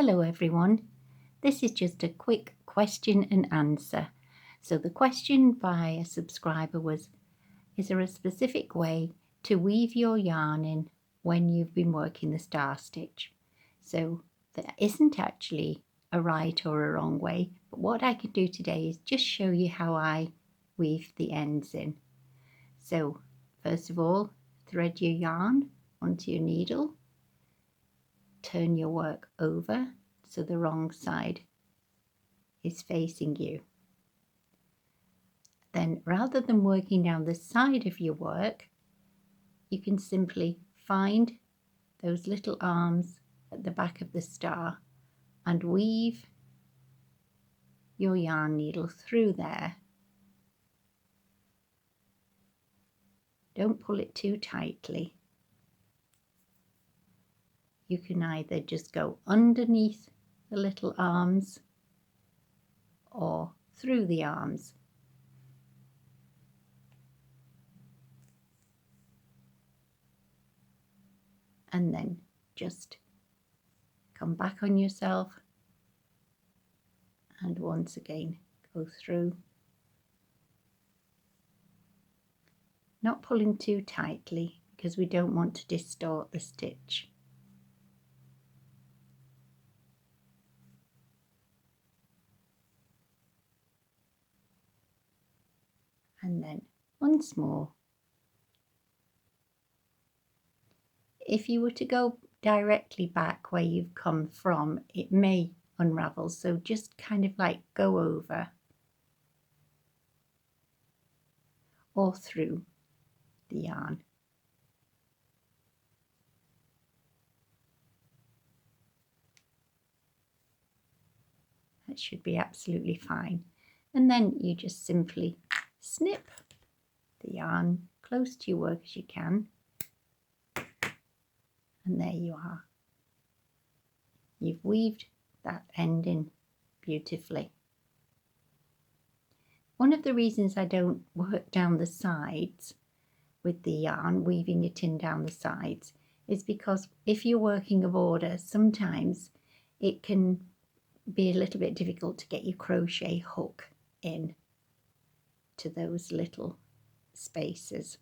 Hello everyone, this is just a quick question and answer. So the question by a subscriber was, is there a specific way to weave your yarn in when you've been working the star stitch? So there isn't actually a right or a wrong way, but what I can do today is just show you how I weave the ends in. So first of all, thread your yarn onto your needle. Turn your work over so the wrong side is facing you. Then rather than working down the side of your work, you can simply find those little arms at the back of the star and weave your yarn needle through there. Don't pull it too tightly. You can either just go underneath the little arms or through the arms. And then just come back on yourself and once again go through. Not pulling too tightly because we don't want to distort the stitch. And then once more. If you were to go directly back where you've come from, it may unravel, so just kind of like go over or through the yarn. That should be absolutely fine. And then you just simply snip the yarn close to your work as you can. And there you are. You've weaved that end in beautifully. One of the reasons I don't work down the sides with the yarn, weaving it in down the sides, is because if you're working a border, sometimes it can be a little bit difficult to get your crochet hook in to those little spaces.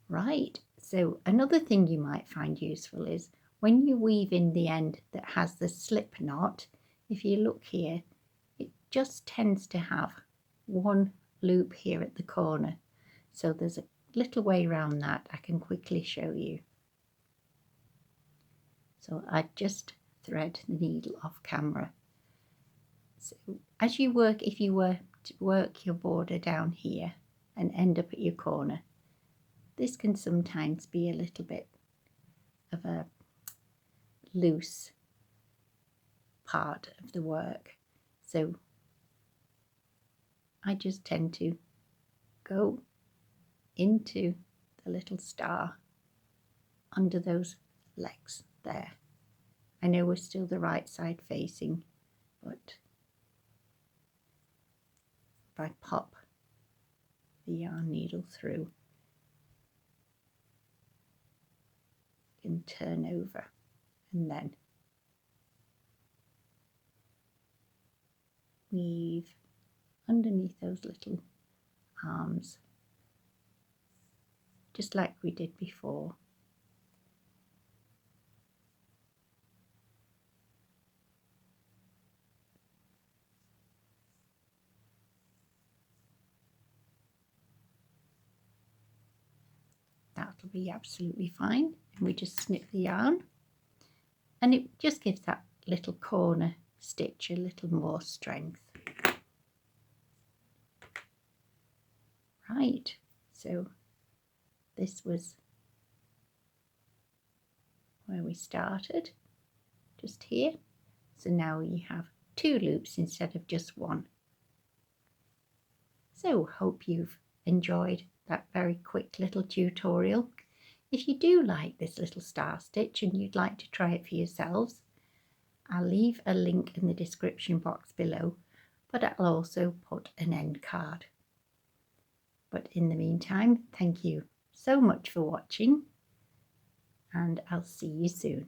Right, so another thing you might find useful is when you weave in the end that has the slip knot, if you look here, it just tends to have one loop here at the corner. So there's a little way around that I can quickly show you. So I just thread the needle off camera. So as you work, if you were to work your border down here and end up at your corner, this can sometimes be a little bit of a loose part of the work. So I just tend to go into the little star under those legs there. I know we're still the right side facing, but if I pop the yarn needle through, you can turn over and then weave underneath those little arms, just like we did before. That'll be absolutely fine. And we just snip the yarn and it just gives that little corner stitch a little more strength. Right, so this was where we started, just here. So now you have 2 loops instead of just 1. So hope you've enjoyed that very quick little tutorial. If you do like this little star stitch and you'd like to try it for yourselves, I'll leave a link in the description box below, but I'll also put an end card. But in the meantime, thank you so much for watching, and I'll see you soon.